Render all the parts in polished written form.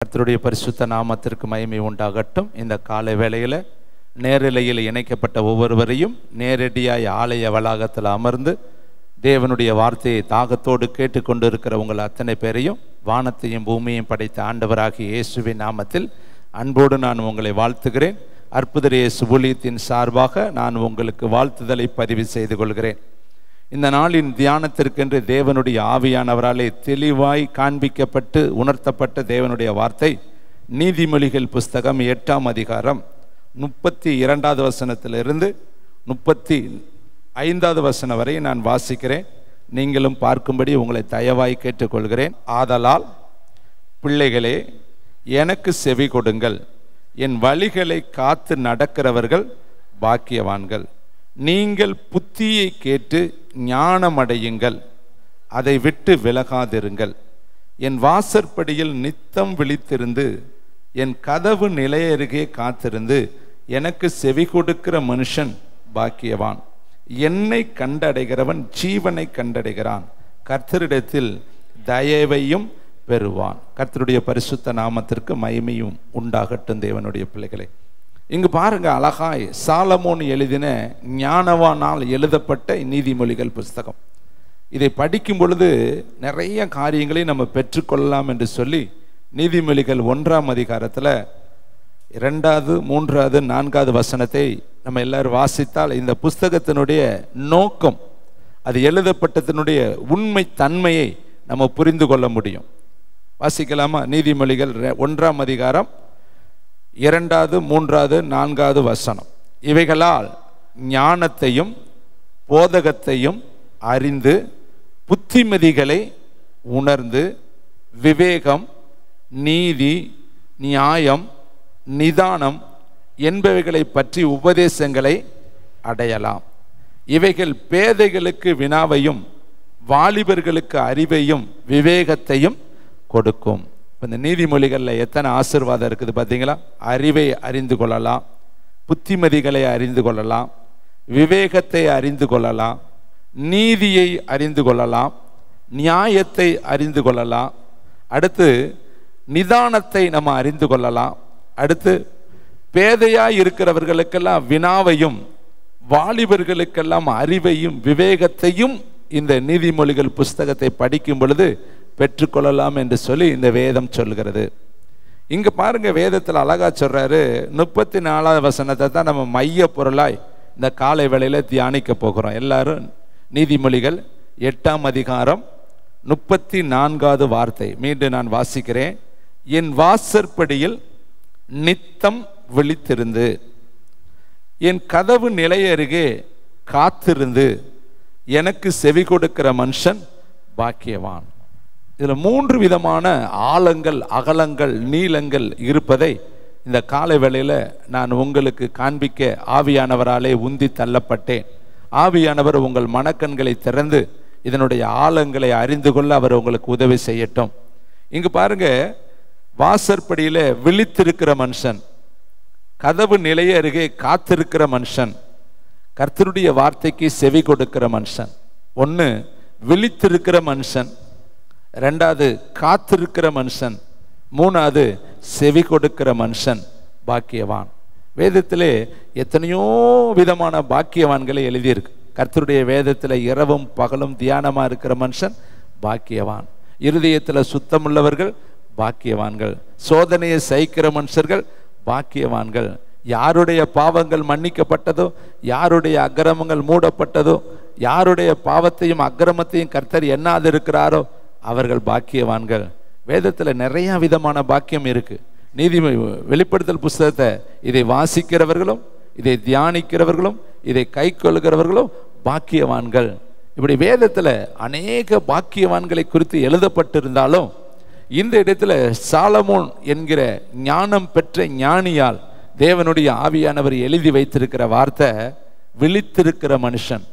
கர்த்தருடைய பரிசுத்த நாமத்திற்கு மகிமை உண்டாகட்டும். இந்த காலை வேளையில் நேரலையில் இணைக்கப்பட்ட ஒவ்வொருவரையும் நேரடியாய் ஆலய வளாகத்தில் அமர்ந்து தேவனுடைய வார்த்தையை தாகத்தோடு கேட்டுக்கொண்டு இருக்கிற உங்கள் அத்தனை பேரையும் வானத்தையும் பூமியையும் படைத்த ஆண்டவராகிய இயேசுவின் நாமத்தில் அன்போடு நான் உங்களை வாழ்த்துகிறேன். அற்புத இயேசு ஊழியத்தின் சார்பாக நான் உங்களுக்கு வாழ்த்துதலை பதிவு செய்து கொள்கிறேன். இந்த நாளின் தியானத்திற்கென்று தேவனுடைய ஆவியானவராலே தெளிவாய் காண்பிக்கப்பட்டு உணர்த்தப்பட்ட தேவனுடைய வார்த்தை நீதிமொழிகள் புஸ்தகம் 8ஆம் அதிகாரம் 32வது வசனத்திலிருந்து 35வது வசனம் வரை நான் வாசிக்கிறேன். நீங்களும் பார்க்கும்படி உங்களை தயவாய் கேட்டுக்கொள்கிறேன். ஆதலால் பிள்ளைகளே, எனக்கு செவி கொடுங்கள், என் வழிகளை காத்து நடக்கிறவர்கள் பாக்கியவான்கள். நீங்கள் புத்தியை கேட்டு ஞானமடையுங்கள், அதை விட்டு விலகாதிருங்கள். என் வாசற்படியில் நித்தம் விழித்திருந்து என் கதவு நிலையருகே காத்திருந்து எனக்கு செவி கொடுக்கிற மனுஷன் பாக்கியவான். என்னை கண்டடைகிறவன் ஜீவனை கண்டடைகிறான், கர்த்தரிடத்தில் தயவையும் பெறுவான். கர்த்தருடைய பரிசுத்த நாமத்திற்கு மகிமையும் உண்டாகட்டும். தேவனுடைய பிள்ளைகளை, இங்கு பாருங்க, அழகாய் சாலமோன் எழுதின ஞானவானால் எழுதப்பட்ட நீதிமொழிகள் புஸ்தகம். இதை படிக்கும் பொழுது நிறைய காரியங்களை நம்ம பெற்றுக்கொள்ளலாம் என்று சொல்லி நீதிமொழிகள் 1ஆம் அதிகாரத்தில் 2வது 3வது 4வது வசனத்தை நம்ம எல்லாரும் வாசித்தால் இந்த புஸ்தகத்தினுடைய நோக்கம், அது எழுதப்பட்டதனுடைய உண்மை தன்மையை நம்ம புரிந்து கொள்ள முடியும். வாசிக்கலாமா? நீதிமொழிகள் 1ஆம் அதிகாரம் 2வது 3வது 4வது வசனம். இவைகளால் ஞானத்தையும் போதகத்தையும் அறிந்து புத்திமதிகளை உணர்ந்து விவேகம், நீதி, நியாயம், நிதானம் என்பவைகளை பற்றி உபதேசங்களை அடையலாம். இவைகள் பேதைகளுக்கு வினாவையும் வாலிபர்களுக்கு அறிவையும் விவேகத்தையும் கொடுக்கும். இந்த நீதிமொழிகளில் எத்தனை ஆசீர்வாதம் இருக்குது பார்த்தீங்களா? அறிவை அறிந்து கொள்ளலாம், புத்திமதிகளை அறிந்து கொள்ளலாம், விவேகத்தை அறிந்து கொள்ளலாம், நீதியை அறிந்து கொள்ளலாம், நியாயத்தை அறிந்து கொள்ளலாம், அடுத்து நிதானத்தை நம்ம அறிந்து கொள்ளலாம், அடுத்து பேதையாய் இருக்கிறவர்களுக்கெல்லாம் வினாவையும் வாலிபர்களுக்கெல்லாம் அறிவையும் விவேகத்தையும் இந்த நீதிமொழிகள் புஸ்தகத்தை படிக்கும் பொழுது பெற்றுக்கொள்ளலாம் என்று சொல்லி இந்த வேதம் சொல்கிறது. இங்க பாருங்க, வேதத்தில் அழகா சொல்றாரு. 34வது வசனத்தை தான் நம்ம மைய பொருளாய் இந்த காலை வேளையில தியானிக்க போகிறோம். எல்லாரும் நீதிமொழிகள் 8ஆம் அதிகாரம் 34வது வார்த்தை மீண்டும் நான் வாசிக்கிறேன். என் வாசற்படியில் நித்தம் விழித்திருந்து என் கதவு நிலையருகே காத்திருந்து எனக்கு செவி கொடுக்கிற மனுஷன் பாக்கியவான். இதில் 3 விதமான ஆழங்கள், அகலங்கள், நீளங்கள் இருப்பதை இந்த காலை வேளையில் நான் உங்களுக்கு காண்பிக்க ஆவியானவராலே உந்தி தள்ளப்பட்டேன். ஆவியானவர் உங்கள் மனக்கண்களை திறந்து இதனுடைய ஆழங்களை அறிந்து கொள்ள அவர் உங்களுக்கு உதவி செய்யட்டும். இங்கு பாருங்க, வாசற்படியில் விழித்திருக்கிற மனுஷன், கதவு நிலைய அருகே காத்திருக்கிற மனுஷன், கர்த்தருடைய வார்த்தைக்கு செவி கொடுக்கிற மனுஷன். 1 விழித்திருக்கிற மனுஷன், 2வது காத்திருக்கிற மனுஷன், 3வது செவி கொடுக்கிற மனுஷன் பாக்கியவான். வேதத்திலே எத்தனையோ விதமான பாக்கியவான்களை எழுதியிருக்கு. கர்த்தருடைய வேதத்தில் இரவும் பகலும் தியானமா இருக்கிற மனுஷன் பாக்கியவான். இருதயத்தில் சுத்தமுள்ளவர்கள் பாக்கியவான்கள். சோதனையை சகிக்கிற மனுஷர்கள் பாக்கியவான்கள். யாருடைய பாவங்கள் மன்னிக்கப்பட்டதோ, யாருடைய அக்கிரமங்கள் மூடப்பட்டதோ, யாருடைய பாவத்தையும் அக்கிரமத்தையும் கர்த்தர் எண்ணாது இருக்கிறாரோ அவர்கள் பாக்கியவான்கள். வேதத்தில் நிறைய விதமான பாக்கியம் இருக்கு. வெளிப்படுத்தல் புஸ்தகத்தை இதை வாசிக்கிறவர்களும் இதை தியானிக்கிறவர்களும் இதை கை கொள்கிறவர்களும் பாக்கியவான்கள். இப்படி வேதத்தில் அநேக பாக்கியவான்களை குறித்து எழுதப்பட்டிருந்தாலும் இந்த இடத்துல சாலமோன் என்கிற ஞானம் பெற்ற ஞானியால் தேவனுடைய ஆவியானவர் எழுதி வைத்திருக்கிற வார்த்தை விழித்திருக்கிற மனுஷன்,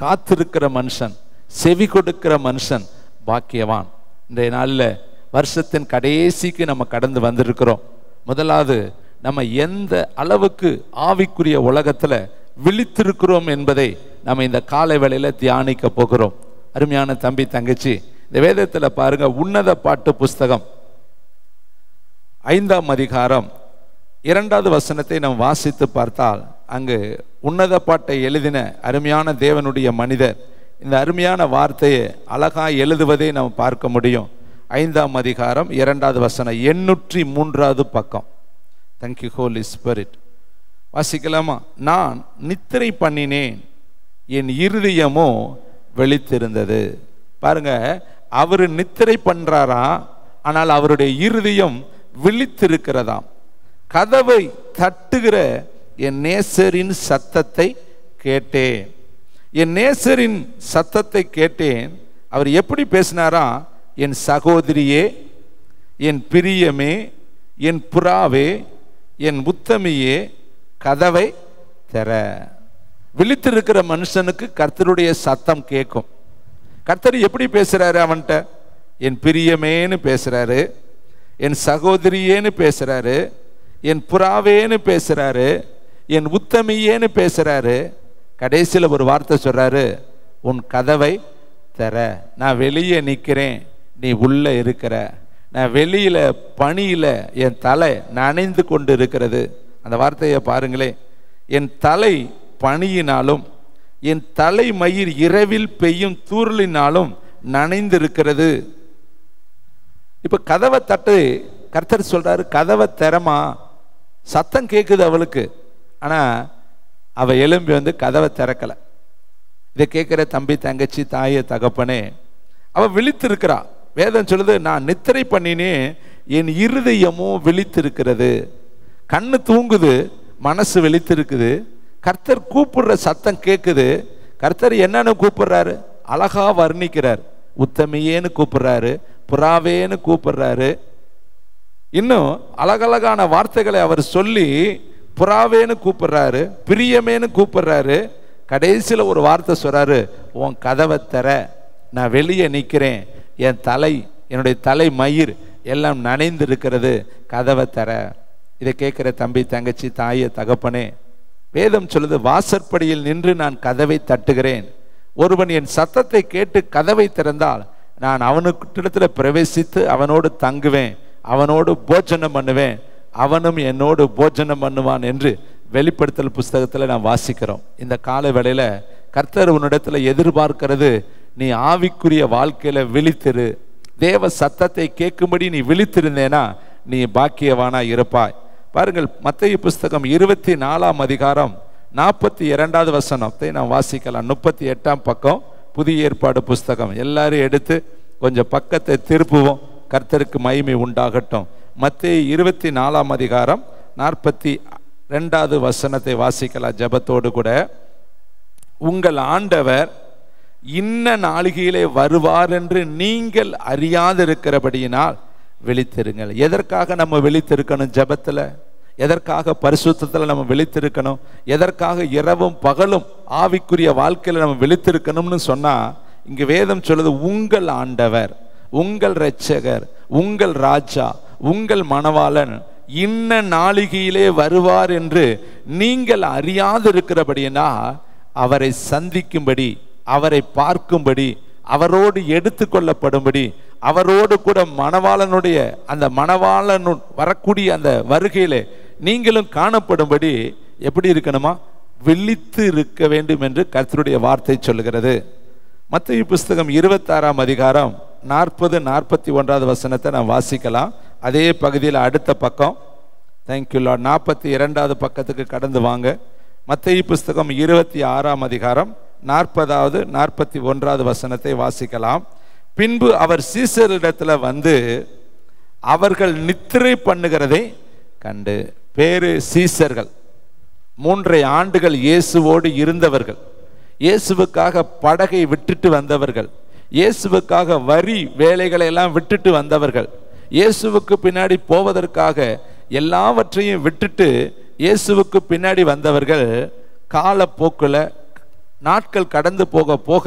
காத்திருக்கிற மனுஷன், செவி கொடுக்கிற மனுஷன் பாக்கியவான். இந்த நாளில் வருஷத்தின் கடைசிக்கு நம்ம கடந்து வந்திருக்கிறோம். முதலாவது, நம்ம எந்த அளவுக்கு ஆவிக்குரிய உலகத்தில் விழித்திருக்கிறோம் என்பதை நம்ம இந்த காலை வேளையில தியானிக்க போகிறோம். அருமையான தம்பி, தங்கச்சி, இந்த வேதத்தில் பாருங்க, உன்னத பாட்டு புஸ்தகம் 5ஆம் அதிகாரம் 2வது வசனத்தை நாம் வாசித்து பார்த்தால், அங்கு உன்னத பாட்டை எழுதின அருமையான தேவனுடைய மனிதர் இந்த அருமையான வார்த்தையை அழகாக எழுதுவதை நாம் பார்க்க முடியும். 5ஆம் அதிகாரம் 2வது வசனம், 803வது பக்கம். Thank you holy spirit. வாசிக்கலாமா? நான் நித்திரை பண்ணினேன், என் இருதயமோ விழித்திருந்தது. பாருங்க, அவர் நித்திரை பண்றாரா, ஆனால் அவருடைய இருதயம் விழித்திருக்கிறதாம். கதவை தட்டுகிற என் நேசரின் சத்தத்தை கேட்டேன். என் நேசரின் சத்தத்தை கேட்டேன். அவர் எப்படி பேசினாரா? என் சகோதரியே, என் பிரியமே, என் புறாவே, என் உத்தமியே, கதவை திற. விழித்திருக்கிற மனுஷனுக்கு கர்த்தருடைய சத்தம் கேட்கும். கர்த்தர் எப்படி பேசுறாரு அவன்கிட்ட? என் பிரியமேன்னு பேசுறாரு, என் சகோதரியேன்னு பேசுறாரு, என் புறாவேன்னு பேசுறாரு, என் உத்தமியேன்னு பேசுறாரு. கடைசியில் ஒரு வார்த்தை சொல்றாரு, உன் கதவை திற. நான் வெளியே நிற்கிறேன், நீ உள்ள இருக்கிற. நான் வெளியில பனியில என் தலை நனைந்து கொண்டு இருக்கிறது. அந்த வார்த்தையை பாருங்களேன். என் தலை பனியினாலும் என் தலை மயிர் இரவில் பெய்யும் தூறலினாலும் நனைந்திருக்கிறது. இப்ப கதவை தட்டு கர்த்தர் சொல்றாரு, கதவை திறமா. சத்தம் கேட்குது அவளுக்கு, ஆனா அவ எழும்பி வந்து கதவை திறக்கல. இதை கேட்கிற தம்பி, தங்கச்சி, தாய, தகப்பனே, அவ விழித்திருக்கிறா. வேதம் சொல்லுது, நான் நித்திரை பண்ணினேன், என் இருதயமோ விழித்திருக்கிறது. கண்ணு தூங்குது, மனசு விழித்திருக்குது. கர்த்தர் கூப்பிடுற சத்தம் கேட்குது. கர்த்தர் என்னன்னு கூப்பிடுறாரு? அழகா வர்ணிக்கிறார். உத்தமியேன்னு கூப்பிடுறாரு, புறாவேன்னு கூப்பிடுறாரு. இன்னும் அழகழகான வார்த்தைகளை அவர் சொல்லி புறாவேன்னு கூப்பிடுறாரு, பிரியமேன்னு கூப்பிடுறாரு. கடைசியில் ஒரு வார்த்தை சொல்றாரு, உன் கதவை திற. நான் வெளியே நிற்கிறேன், என் தலை, என்னுடைய தலை மயிர் எல்லாம் நனைந்து இருக்கிறது, கதவை திற. இதை கேட்கிற தம்பி, தங்கச்சி, தாய, தகப்பனே, வேதம் சொல்லுது, வாசற்படியில் நின்று நான் கதவை தட்டுகிறேன். ஒருவன் என் சத்தத்தை கேட்டு கதவை திறந்தால் நான் அவனுக்கிட்ட பிரவேசித்து அவனோடு தங்குவேன், அவனோடு போஜனம் பண்ணுவேன், அவனும் என்னோடு போஜனம் பண்ணுவான் என்று வெளிப்படுத்தல் புஸ்தகத்தில் நான் வாசிக்கிறோம். இந்த கால வேளையில கர்த்தர் உன்னிடத்துல எதிர்பார்க்கிறது, நீ ஆவிக்குரிய வாழ்க்கையில விழித்திரு. தேவ சத்தத்தை கேட்கும்படி நீ விழித்திருந்தேனா நீ பாக்கியவானா இருப்பாய். பாருங்கள், மத்தேயு புஸ்தகம் 24ஆம் அதிகாரம் 42வது வசனத்தை நான் வாசிக்கலாம். 38ஆம் பக்கம், புதிய ஏற்பாடு புஸ்தகம். எல்லாரும் எடுத்து கொஞ்சம் பக்கத்தை திருப்புவோம். கர்த்தருக்கு மகிமை உண்டாகட்டும். மத்தேயு 24ஆம் அதிகாரம் 42வது வசனத்தை வாசிக்கலாம் ஜெபத்தோடு கூட. உங்கள் ஆண்டவர் இன்ன நாளிகையிலே வருவார் என்று நீங்கள் அறியாதிருக்கிறபடியினால் விழித்திருங்கள். எதற்காக நம்ம விழித்திருக்கணும்? ஜெபத்துல. எதற்காக பரிசுத்தத்தில் நம்ம விழித்திருக்கணும்? எதற்காக இரவும் பகலும் ஆவிக்குரிய வாழ்க்கையில் நம்ம விழித்திருக்கணும்னு சொன்னா, இங்க வேதம் சொல்லுது, உங்கள் ஆண்டவர், உங்கள் இரட்சகர், உங்கள் ராஜா, உங்கள் மணவாளன் இன்ன நாளிகையிலே வருவார் என்று நீங்கள் அறியாதிருக்கிறபடினா அவரை சந்திக்கும்படி, அவரை பார்க்கும்படி, அவரோடு எடுத்துக்கொள்ளப்படும்படி, அவரோடு கூட மணவாளனுடைய அந்த மணவாளன் வரக்கூடிய அந்த வருகையிலே நீங்களும் காணப்படும்படி எப்படி இருக்கணுமா? விழித்து இருக்க வேண்டும் என்று கர்த்தருடைய வார்த்தை சொல்லுகிறது. மத்தேயு புஸ்தகம் 26ஆம் அதிகாரம் 40-41வது வசனத்தை நான் வாசிக்கலாம். அதே பகுதியில் அடுத்த பக்கம். Thank you Lord. 42வது பக்கத்துக்கு கடந்து வாங்க. மத்தேயு புஸ்தகம் 26ஆம் அதிகாரம் 40-41வது வசனத்தை வாசிக்கலாம். பின்பு அவர் சீசரிடத்தில் வந்து அவர்கள் நித்திரை பண்ணுகிறதை கண்டு. பேரு சீசர்கள். 3 ஆண்டுகள் இயேசுவோடு இருந்தவர்கள், இயேசுவுக்காக படகை விட்டுட்டு வந்தவர்கள், இயேசுவுக்காக வரி வேலைகளை எல்லாம் விட்டுட்டு வந்தவர்கள், இயேசுவுக்கு பின்னாடி போவதற்காக எல்லாவற்றையும் விட்டுட்டு இயேசுவுக்கு பின்னாடி வந்தவர்கள். காலப்போக்கில் நாட்கள் கடந்து போக போக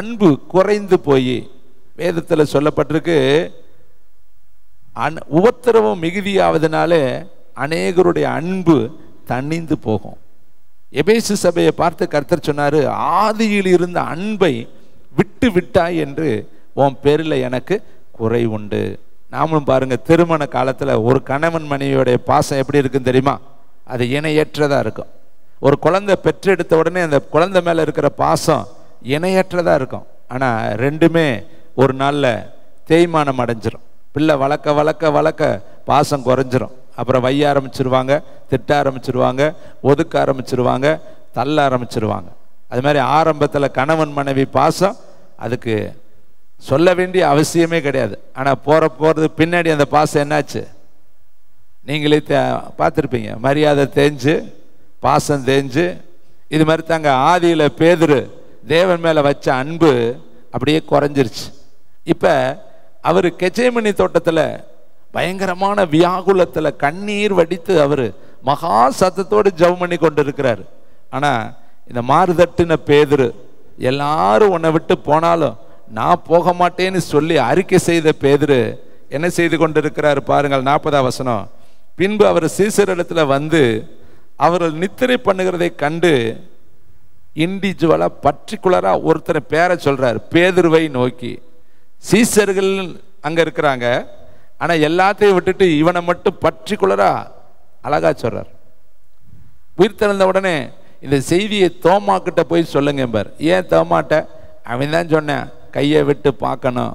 அன்பு குறைந்து போய், வேதத்தில் சொல்லப்பட்டிருக்கு, உபத்திரவம் மிகுதியாவதனாலே அநேகருடைய அன்பு தணிந்து போகும். எபேசு சபையை பார்த்து கர்த்தர் சொன்னாரு, ஆதியில் இருந்த அன்பை விட்டு விட்டாய் என்று உன் பேரில் எனக்கு குறை உண்டு. நாமளும் பாருங்க, திருமண காலத்தில் ஒரு கணவன் மனைவியோடைய பாசம் எப்படி இருக்குன்னு தெரியுமா? அது இணையற்றதா இருக்கும். ஒரு குழந்தை பெற்றெடுத்த உடனே அந்த குழந்தை மேலே இருக்கிற பாசம் இணையற்றதா இருக்கும். ஆனால் ரெண்டுமே ஒரு நாளில் தேய்மானம் அடைஞ்சிரும். பிள்ளை வளர்க்க வளர்க்க வளர்க்க பாசம் குறைஞ்சிரும். அப்புறம் வைய ஆரம்பிச்சிருவாங்க, திட்ட ஆரம்பிச்சிருவாங்க, ஒதுக்க ஆரம்பிச்சிருவாங்க, தள்ள ஆரம்பிச்சிருவாங்க. அது மாதிரி ஆரம்பத்தில் கணவன் மனைவி பாசம் அதுக்கு சொல்ல வேண்டிய அவசியமே கிடையாது. ஆனால் போகிறது பின்னாடி அந்த பாசம் என்னாச்சு நீங்களே பார்த்துருப்பீங்க. மரியாதை தேஞ்சு, பாசம் தேஞ்சு. இது மாதிரி தாங்க ஆதியில் பேதுரு தேவன் மேலே வச்ச அன்பு அப்படியே குறைஞ்சிருச்சு. இப்போ அவர் கெச்சேமனி தோட்டத்தில் பயங்கரமான வியாகுலத்தில் கண்ணீர் வடித்து அவர் மகா சத்தத்தோடு ஜெபம் பண்ணி கொண்டு இருக்கிறார். ஆனால் இந்த மாறுதட்டின பேதுரு, எல்லாரும் உன்னை விட்டு போனாலும் நான் போக மாட்டேன்னு சொல்லி அறிக்கை செய்த பேதுரு என்ன செய்து கொண்டு இருக்கிறார் பாருங்கள். 40ஆம் வசனம். பின்பு அவர் சீசரிடத்தில் வந்து அவர்கள் நித்திரை பண்ணுகிறதை கண்டு இண்டிவிஜுவலாக பர்டிகுலராக ஒருத்தரை பேரை சொல்றார், பேதுருவை நோக்கி. சீசர்கள் அங்கே இருக்கிறாங்க, ஆனால் எல்லாத்தையும் விட்டுட்டு இவனை மட்டும் பர்டிகுலராக அழகா சொல்றார். உயிர் திறந்த உடனே இந்த செய்தியை தோமா கிட்ட போய் சொல்லுங்க பார். ஏன் தோமாட்ட? அவன் தான் சொன்னேன், கையை விட்டு பார்க்கணும்,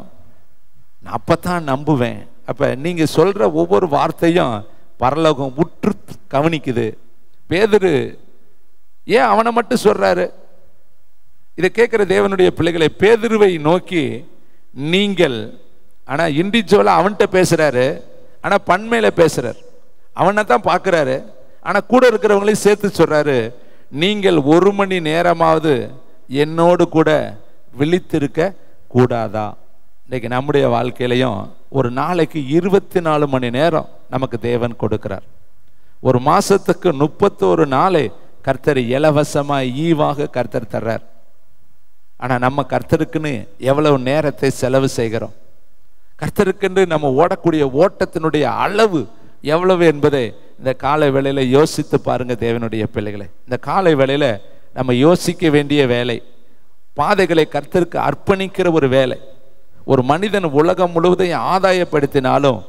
நான் அப்பத்தான் நம்புவேன். அப்போ நீங்கள் சொல்கிற ஒவ்வொரு வார்த்தையும் பரலோகம் உற்று கவனிக்குது. பேதுரு ஏன் அவனை மட்டும் சொல்றாரு? இதை கேட்குற தேவனுடைய பிள்ளைகளை, பேதுருவை நோக்கி நீங்கள், ஆனால் இண்டிவிஜுவலாக அவன்கிட்ட பேசுகிறாரு, ஆனால் பன்மையில் பேசுகிறார். அவனை தான் பார்க்குறாரு, ஆனால் கூட இருக்கிறவங்களையும் சேர்த்து சொல்கிறாரு, நீங்கள் 1 மணி நேரமாவது என்னோடு கூட விழித்திருக்க கூடாதா? இன்றைக்கி நம்முடைய வாழ்க்கையிலையும் ஒரு நாளைக்கு 24 மணி நேரம் நமக்கு தேவன் கொடுக்கிறார். ஒரு மாதத்துக்கு 31 நாளை கர்த்தர் இலவசமாக ஈவாக கர்த்தர் தர்றார். ஆனால் நம்ம கர்த்தருக்குன்னு எவ்வளவு நேரத்தை செலவு செய்கிறோம்? கர்த்தருக்கென்று நம்ம ஓடக்கூடிய ஓட்டத்தினுடைய அளவு எவ்வளவு என்பதை இந்த காலை வேளையில யோசித்து பாருங்க தேவனுடைய பிள்ளைகளை. இந்த காலை வேளையில நம்ம யோசிக்க வேண்டிய வேலை, பாதைகளை கர்த்தருக்கு அர்ப்பணிக்கிற ஒரு வேலை. ஒரு மனிதன் உலகம் முழுவதையும் ஆதாயப்படுத்தினாலும்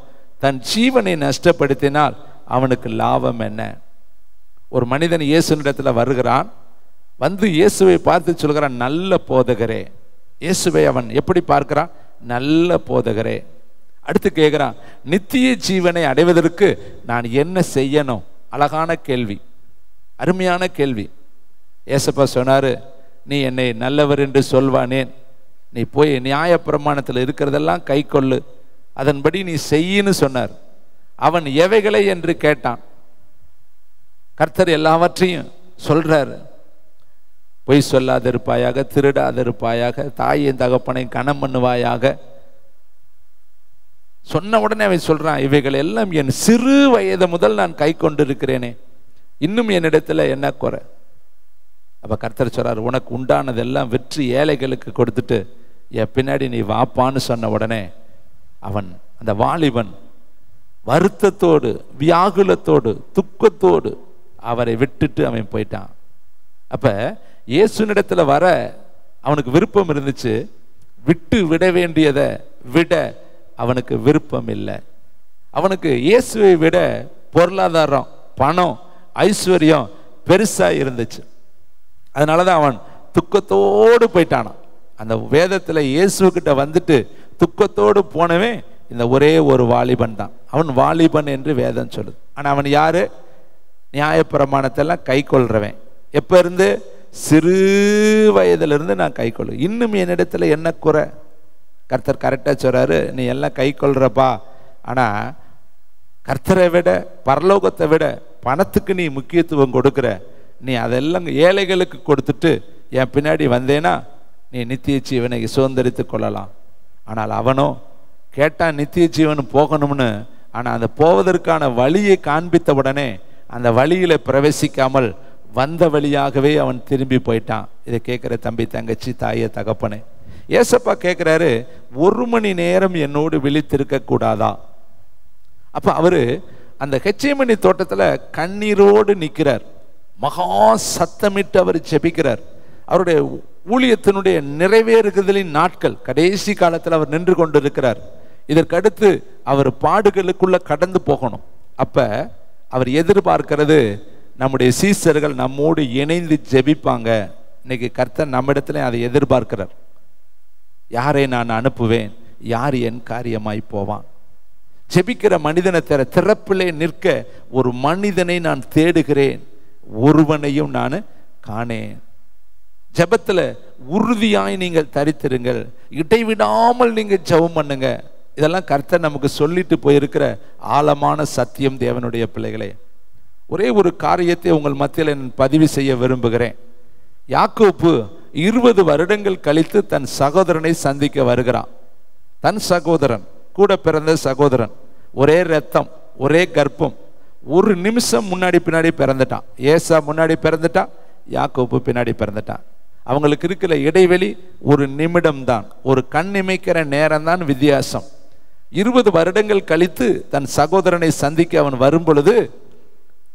தன் ஜீவனை நஷ்டப்படுத்தினால் அவனுக்கு லாபம் என்ன? ஒரு மனிதன் இயேசுனிடத்தில் வருகிறான், வந்து இயேசுவை பார்த்து சொல்கிறான், நல்ல போதகரே. இயேசுவை அவன் எப்படி பார்க்கிறான்? நல்ல போதகரே. அடுத்து கேட்குறான், நித்திய ஜீவனை அடைவதற்கு நான் என்ன செய்யணும்? அழகான கேள்வி, அருமையான கேள்வி. ஏசப்பா சொன்னாரு, நீ என்னை நல்லவர் என்று சொல்வானேன், நீ போய் நியாயப்பிரமாணத்தில் இருக்கிறதெல்லாம் கை கொள்ளு, அதன்படி நீ செய்யின்னு சொன்னார். அவன் எவைகளை என்று கேட்டான். கர்த்தர் எல்லாவற்றையும் சொல்றாரு. பொய் சொல்லாதிருப்பாயாக, திருடாதிருப்பாயாக, தாயின் தகப்பனை கனம் பண்ணுவாயாக. சொன்ன உடனே அவன் சொல்றான், இவைகள் எல்லாம் என் சிறு வயது முதல் நான் கை கொண்டிருக்கிறேனே, இன்னும் என்னிடத்துல என்ன குறை? அப்ப கர்த்தர் சொல்றார், உனக்கு உண்டானதெல்லாம் விற்று ஏழைகளுக்கு கொடுத்துட்டு என் பின்னாடி நீ வாப்பான்னு சொன்ன உடனே அவன், அந்த வாலிபன் வருத்தத்தோடு, வியாகுலத்தோடு, துக்கத்தோடு அவரை விட்டுட்டு அவன் போயிட்டான். அப்ப இயேசுனிடத்துல வர அவனுக்கு விருப்பம் இருந்துச்சு, விட்டு விட வேண்டியதை விட அவனுக்கு விருப்பம் இல்லை. அவனுக்கு இயேசுவை விட பொருளாதாரம், பணம், ஐஸ்வர்யம் பெருசா இருந்துச்சு. அதனாலதான் அவன் துக்கத்தோடு போயிட்டானான். அந்த வேதத்துல இயேசுகிட்ட வந்துட்டு துக்கத்தோடு போனவே இந்த ஒரே ஒரு வாலிபன் தான். அவன் வாலிபன் என்று வேதம் சொல்லுது. ஆனா அவன் யாரு? நியாயப்பிரமாணத்தெல்லாம் கை கொள்றவன். எப்ப இருந்து? சிறு வயதுல இருந்து நான் கை கொள்ளு. இன்னும் என்னிடத்துல என்ன குறை? கர்த்தர் கரெக்டா சொல்றாரு, நீ எல்லாம் கை கொள்றப்பா, ஆனா கர்த்தரை விட, பரலோகத்தை விட பணத்துக்கு நீ முக்கியத்துவம் கொடுக்குற. நீ அதெல்லாம் ஏழைகளுக்கு கொடுத்துட்டு என் பின்னாடி வந்தேனா நீ நித்திய ஜீவனை சுதந்திரித்து கொள்ளலாம். ஆனால் அவனோ கேட்டான் நித்திய ஜீவன் போகணும்னு. ஆனால் அந்த போவதற்கான வழியை காண்பித்த உடனே அந்த வழியில பிரவேசிக்காமல் வந்த வழியாகவே அவன் திரும்பி போயிட்டான். இதை கேட்குற தம்பி, தங்கச்சி, தாயே, தகப்பனே, ஏசப்பா கேட்குறாரு, 1 மணி நேரம் என்னோடு விழித்திருக்க கூடாதா? அப்ப அவரு அந்த கெச்சேமனி தோட்டத்துல கண்ணீரோடு நிற்கிறார். மகா சத்தமிட்டு அவர் ஜெபிக்கிறார். அவருடைய ஊழியத்தினுடைய நிறைவேறுதலின் நாட்கள், கடைசி காலத்தில் அவர் நின்று கொண்டு இருக்கிறார். இதற்கடுத்து அவர் பாடுகளுக்குள்ள கடந்து போகணும். அப்ப அவர் எதிர்பார்க்கிறது நம்முடைய சீசர்கள் நம்மோடு இணைந்து ஜெபிப்பாங்க. இன்னைக்கு கர்த்தர் நம்மிடத்துல அதை எதிர்பார்க்கிறார். யாரை நான் அனுப்புவேன், யார் என் காரியமாய் போவான்? ஜெபிக்கிற மனிதனை திறப்பிலே நிற்க ஒரு மனிதனை நான் தேடுகிறேன், ஒருவனையும் நான் காணேன். ஜெபத்துல உறுதியாய் நீங்கள் தரித்திருங்கள், இடைவிடாமல் நீங்க ஜெபம் பண்ணுங்க. இதெல்லாம் கர்த்தர் நமக்கு சொல்லிட்டு போயிருக்கிற ஆழமான சத்தியம். தேவனுடைய பிள்ளைகளே, ஒரே ஒரு காரியத்தை உங்கள் மத்தியில் நான் பதிவு செய்ய விரும்புகிறேன். யாக்கோப்பு 20 வருடங்கள் கழித்து தன் சகோதரனை சந்திக்க வருகிறான். தன் சகோதரன், கூட பிறந்த சகோதரன், ஒரே ரத்தம், ஒரே கர்ப்பம். ஒரு நிமிஷம் முன்னாடி பின்னாடி பிறந்துட்டான். ஏசா முன்னாடி பிறந்துட்டான், யாக்கோப்பு பின்னாடி பிறந்துட்டான். அவங்களுக்கு இருக்கிற இடைவெளி ஒரு நிமிடம் தான், ஒரு கண் இமைக்கிற நேரம் தான் வித்தியாசம். 20 வருடங்கள் கழித்து தன் சகோதரனை சந்திக்க அவன் வரும் பொழுது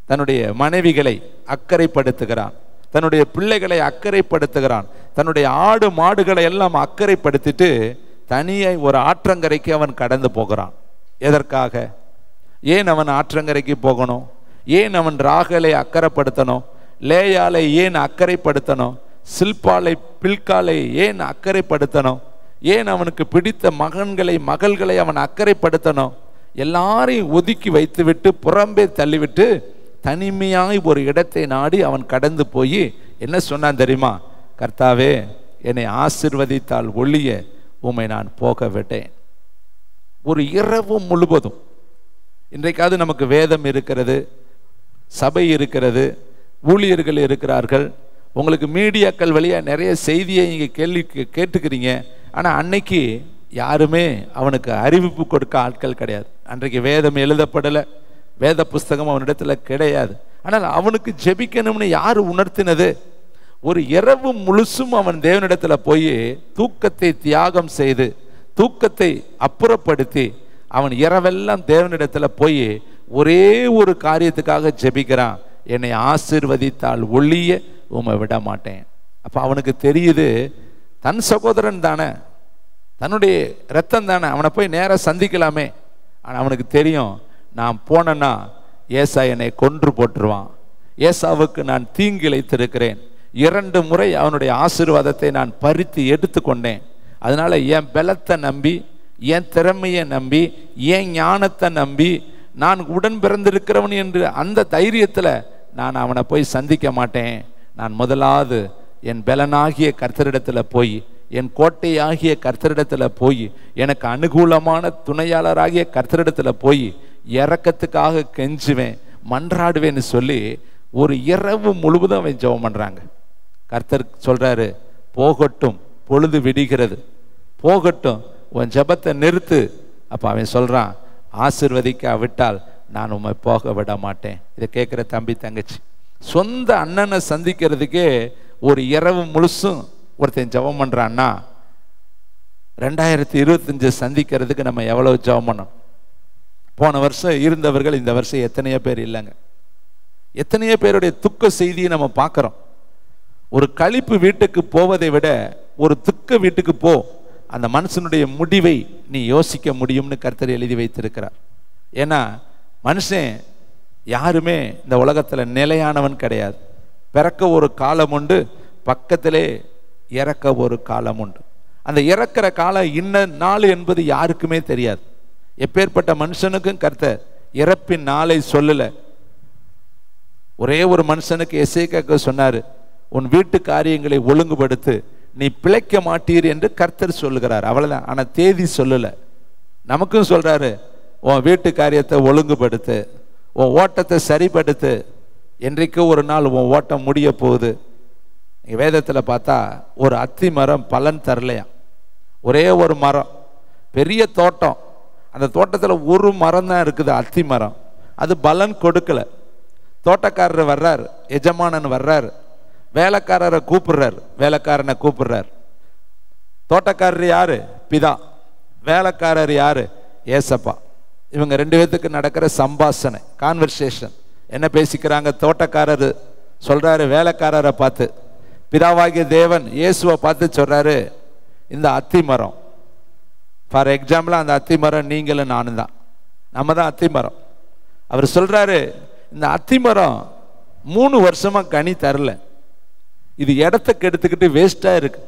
தன்னுடைய மனைவிகளை அக்கறைப்படுத்துகிறான், தன்னுடைய பிள்ளைகளை அக்கறைப்படுத்துகிறான், தன்னுடைய ஆடு மாடுகளை எல்லாம் அக்கறைப்படுத்திட்டு தனியாய் ஒரு ஆற்றங்கரைக்கு அவன் கடந்து போகிறான். எதற்காக? ஏன் அவன் ஆற்றங்கரைக்கு போகணும்? ஏன் அவன் ராகலை அக்கறைப்படுத்தணும்? லேயாலை ஏன் அக்கறைப்படுத்தணும்? சில்பாலை பில்காலை ஏன் அக்கறைப்படுத்தணும்? ஏன் அவனுக்கு பிடித்த மகன்களை மகள்களை அவன் அக்கறைப்படுத்தணும்? எல்லாரையும் ஒதுக்கி வைத்துவிட்டு புறம்பே தள்ளிவிட்டு தனிமையாய் ஒரு இடத்தை நாடி அவன் கடந்து போய் என்ன சொன்னான் தெரியுமா? கர்த்தாவே, என்னை ஆசீர்வதித்தால் ஒழிய உம்மை நான் போக விட்டேன். ஒரு இரவு முழுவதும். இன்றைக்காவது நமக்கு வேதம் இருக்கிறது, சபை இருக்கிறது, ஊழியர்கள் இருக்கிறார்கள், உங்களுக்கு மீடியாக்கள் வழியா நிறைய செய்தியை நீங்க கேள்வி கேட்டுக்கிறீங்க. ஆனா அன்னைக்கு யாருமே அவனுக்கு அறிவிப்பு கொடுக்க ஆட்கள் கிடையாது. அன்றைக்கு வேதம் எழுதப்படலை, வேத புஸ்தகம் அவனிடத்துல கிடையாது. ஆனால் அவனுக்கு ஜெபிக்கணும்னு யாரு உணர்த்தினது? ஒரு இரவு முழுசும் அவன் தேவனிடத்துல போய் தூக்கத்தை தியாகம் செய்து, தூக்கத்தை அப்புறப்படுத்தி அவன் இரவெல்லாம் தேவனிடத்துல போய் ஒரே ஒரு காரியத்துக்காக ஜெபிக்கிறான், என்னை ஆசீர்வதித்தால் ஒழிய உம்மை விட மாட்டேன். அப்ப அவனுக்கு தெரியுது, தன் சகோதரன் தானே, தன்னுடைய ரத்தம் தானே, அவனை போய் நேராக சந்திக்கலாமே. ஆனால் அவனுக்கு தெரியும், நான் போனேன்னா ஏசா என்னை கொன்று போட்டுருவான், ஏசாவுக்கு நான் தீங்கிழைத்திருக்கிறேன், 2 முறை அவனுடைய ஆசீர்வாதத்தை நான் பறித்து எடுத்துக்கொண்டேன். அதனால என் பலத்தை நம்பி, என் திறமையை நம்பி, என் ஞானத்தை நம்பி நான் உடன் பிறந்திருக்கிறவன் என்று அந்த தைரியத்தில் நான் அவனை போய் சந்திக்க மாட்டேன். நான் முதலாவது என் பலனாகிய கர்த்தரிடத்தில் போய், என் கோட்டையாகிய கர்த்தரிடத்தில் போய், எனக்கு அனுகூலமான துணையாளராகிய கர்த்தரிடத்தில் போய் இரக்கத்துக்காக கெஞ்சுவேன், மன்றாடுவேன்னு சொல்லி ஒரு இரவு முழுவதும் அவன் ஜெபம் பண்றாங்க. கர்த்தர் சொல்றாரு, போகட்டும், பொழுது விடுகிறது, போகட்டும், உன் ஜெபத்தை நிறுத்து. அப்ப அவன் சொல்றான், ஆசீர்வதிக்காவிட்டால் நான் உம்மை போக விட மாட்டேன். இதை கேட்குற தம்பி தங்கச்சி, சொந்த அண்ணனை சந்திக்கிறதுக்கே ஒரு இரவு முழுசும் ஒருத்தன் ஜெபம் பண்றான்னா, 2025 சந்திக்கிறதுக்கு நம்ம எவ்வளவு ஜெபம் பண்ணணும்? போன வருஷம் இருந்தவர்கள் இந்த வருஷம் எத்தனையோ பேர் இல்லைங்க. எத்தனையோ பேருடைய துக்க செய்தியை நம்ம பார்க்குறோம். ஒரு களிப்பு வீட்டுக்கு போவதை விட ஒரு துக்க வீட்டுக்கு போ, அந்த மனுஷனுடைய முடிவை நீ யோசிக்க முடியும்னு கர்த்தர் எழுதி வைத்திருக்கிறார். ஏன்னா மனுஷன் யாருமே இந்த உலகத்தில் நிலையானவன் கிடையாது. பிறக்க ஒரு காலம் உண்டு, பக்கத்திலே இறக்க ஒரு காலம் உண்டு. அந்த இறக்கிற காலம் இன்ன நாள் என்பது யாருக்குமே தெரியாது. எப்பேற்பட்ட மனுஷனுக்கும் கர்த்தர் இறப்பின் நாளை சொல்லல. ஒரே ஒரு மனுஷனுக்கு எசேக்கியா சொன்னாரு, உன் வீட்டு காரியங்களை ஒழுங்குபடுத்து, நீ பிழைக்க மாட்டீர் என்று கர்த்தர் சொல்லுகிறார். அவ்வளவுதான். ஆனா தேதி சொல்லல. நமக்கும் சொல்றாரு, உன் வீட்டு காரியத்தை ஒழுங்குபடுத்து, உன் ஓட்டத்தை சரிப்படுத்து, என்றைக்கு ஒரு நாள் உன் ஓட்டம் முடிய போகுது. வேதத்தில் பார்த்தா ஒரு அத்தி மரம் பலன் தரலையா. ஒரே ஒரு மரம், பெரிய தோட்டம், அந்த தோட்டத்தில் ஒரு மரம் தான் இருக்குது, அத்தி மரம். அது பலன் கொடுக்கல. தோட்டக்காரர் வர்றார், எஜமானன் வர்றார், வேலைக்காரரை கூப்பிடுறார், வேலைக்காரனை கூப்பிடுறார். தோட்டக்காரர் யாரு? பிதா. வேலைக்காரர் யாரு? ஏசப்பா. இவங்க 2 பேத்துக்கு நடக்கிற சம்பாஷணை, கான்வர்சேஷன். என்ன பேசிக்கிறாங்க? தோட்டக்காரர் சொல்றாரு வேலைக்காரரை பார்த்து, பிதாவாகிய தேவன் இயேசுவை பார்த்து சொல்றாரு, இந்த அத்தி மரம் ஃபார் எக்ஸாம்பிள் அந்த அத்திமரம் நீங்களும் நானும் தான், நம்ம தான் அத்திமரம். அவர் சொல்றாரு, இந்த அத்திமரம் 3 வருஷமா கனி தரல, இது இடத்த கெடுத்துக்கிட்டு வேஸ்டா இருக்கு,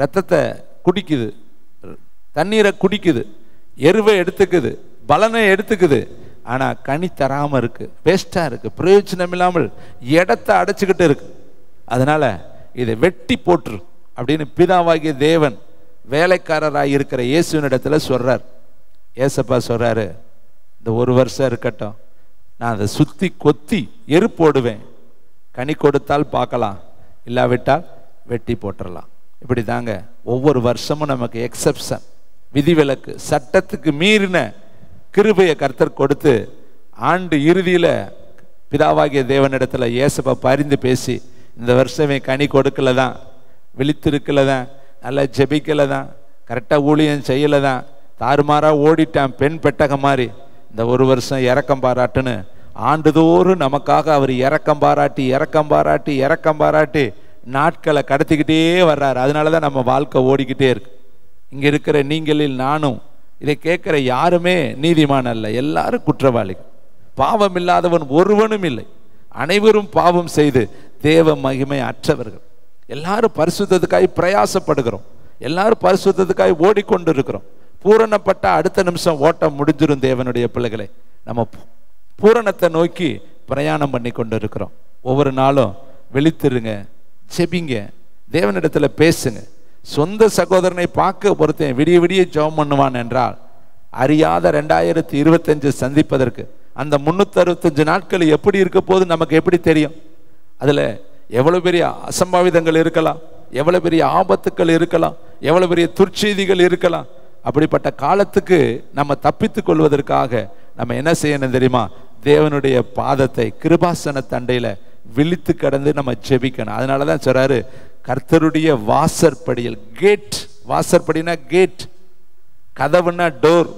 ரத்தத்தை குடிக்குது, தண்ணீரை குடிக்குது, எருவை எடுத்துக்குது, பலனை எடுத்துக்குது, ஆனா கனி தராம இருக்கு, வேஸ்டா இருக்கு, பிரயோஜனம் இல்லாமல் இடத்தை அடைச்சுக்கிட்டு இருக்கு. அதனால இதை வெட்டி போட்டுரு அப்படின்னு பிதாவாகிய தேவன் வேலைக்காரராக இருக்கிற இயேசுவினிடத்துல சொல்றார். ஏசப்பா சொல்றாரு, இந்த 1 வருஷம் இருக்கட்டும், நான் அதை சுத்தி கொத்தி எரு போடுவேன், கனி கொடுத்தால் பார்க்கலாம், இல்லாவிட்டால் வெட்டி போட்டுடலாம். இப்படி தாங்க ஒவ்வொரு வருஷமும் நமக்கு எக்ஸப்ஷன், விதிவிலக்கு, சட்டத்துக்கு மீறின கிருபையை கர்த்தர் கொடுத்து ஆண்டு இறுதியில பிதாவாகிய தேவனிடத்துல ஏசப்பா பரிந்து பேசி, இந்த வருஷமே கனி கொடுக்கல தான், விழித்திருக்கல தான், நல்லா ஜெபிக்கல தான், கரெக்டாக ஊழியம் செய்யல தான், தாறுமாறா ஓடிட்டான் பெண் பெட்டகம் மாதிரி, இந்த 1 வருஷம் இரக்கம் பாராட்டுன்னு ஆண்டுதோறும் நமக்காக அவர் இரக்கம் பாராட்டி இரக்கம் பாராட்டி இரக்கம் பாராட்டி நாட்களை கடத்திக்கிட்டே வர்றாரு. அதனால தான் நம்ம வாழ்க்கை ஓடிக்கிட்டே இருக்கு. இங்க இருக்கிற நீங்களில் நானும், இதை கேட்கிற யாருமே நீதிமான் அல்ல, எல்லாரும் குற்றவாளிகள். பாவம் இல்லாதவன் ஒருவனும் இல்லை, அனைவரும் பாவம் செய்து தேவ மகிமை அற்றவர்கள். எல்லாரும் பரிசுத்தத்துக்காய் பிரயாசப்படுகிறோம், எல்லாரும் பரிசுத்தத்துக்காய் ஓடிக்கொண்டு இருக்கிறோம். பூரணப்பட்ட அடுத்த நிமிஷம் ஓட்டம் முடிஞ்சிடும். தேவனுடைய பிள்ளைகளை நம்ம பூரணத்தை நோக்கி பிரயாணம் பண்ணி கொண்டு இருக்கிறோம். ஒவ்வொரு நாளும் விழித்திருங்க, செபிங்க, தேவனிடத்துல பேசுங்க. சொந்த சகோதரனை பார்க்க ஒருத்தன் விடிய விடிய ஜெபம் பண்ணுவான் என்றால், அறியாத 2025 சந்திப்பதற்கு அந்த 365 நாட்கள் எப்படி இருக்க போது நமக்கு எப்படி தெரியும்? அதுல எவ்வளவு பெரிய அசம்பாவிதங்கள் இருக்கலாம், எவ்வளவு பெரிய ஆபத்துக்கள் இருக்கலாம், எவ்வளவு பெரிய துர்ச்செய்திகள் இருக்கலாம். அப்படிப்பட்ட காலத்துக்கு நம்ம தப்பித்துக் கொள்வதற்காக நம்ம என்ன செய்யணும் தெரியுமா? தேவனுடைய பாதத்தை கிருபாசன தண்டையில விழித்து கடந்து நம்ம ஜெபிக்கணும். அதனாலதான் சொல்றாரு, கர்த்தருடைய வாசற்படியில், கேட், வாசற்படினா கேட், கதவுன்னா டோர்.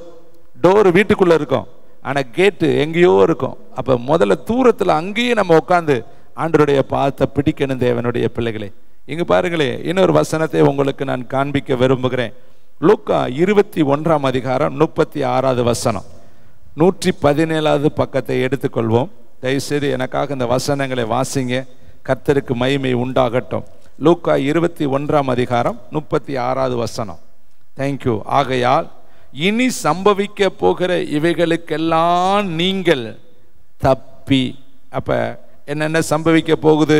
டோர் வீட்டுக்குள்ள இருக்கும், ஆனா கேட்டு எங்கேயோ இருக்கும். அப்ப முதல்ல தூரத்துல அங்கேயே நம்ம உட்காந்து ஆண்டவருடைய பாதத்தை பிடிக்கணும். தேவனுடைய பிள்ளைகளே, இங்க பாருங்களே, இன்னொரு வசனத்தை உங்களுக்கு நான் காண்பிக்க விரும்புகிறேன். லூக்கா 21ஆம் அதிகாரம் 36வது வசனம், 117வது பக்கத்தை எடுத்துக்கொள்வோம். தயவுசெய்து எனக்காக இந்த வசனங்களை வாசிங்க. கர்த்தருக்கு மகிமை உண்டாகட்டும். லூக்கா 21ஆம் அதிகாரம் 36வது வசனம். தேங்க்யூ. ஆகையால் இனி சம்பவிக்க போகிற இவைகளுக்கெல்லாம் நீங்கள் தப்பி. அப்ப என்னென்ன சம்பவிக்க போகுது?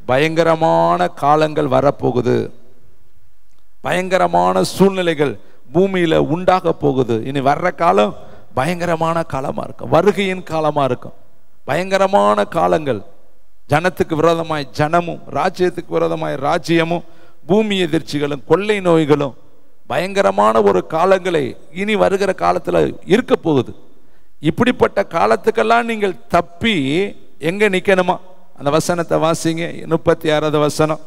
பயங்கரமான காலங்கள் வரப்போகுது, பயங்கரமான சூழ்நிலைகள் பூமியில உண்டாக போகுது. இனி வர்ற காலம் பயங்கரமான காலமா இருக்கும், வருகையின் காலமா இருக்கும். பயங்கரமான காலங்கள், ஜனத்துக்கு விரோதமாய் ஜனமும், ராஜ்யத்துக்கு விரோதமாய் ராஜ்யமும், பூமி எதிர்ச்சிகளும், கொள்ளை நோய்களும், பயங்கரமான ஒரு காலங்களை இனி வருகிற காலத்துல இருக்க போகுது. இப்படிப்பட்ட காலத்துக்கெல்லாம் நீங்கள் தப்பி எங்க நிக்கணுமா? அந்த வசனத்தை வாசிங்க, 36வது வசனம்.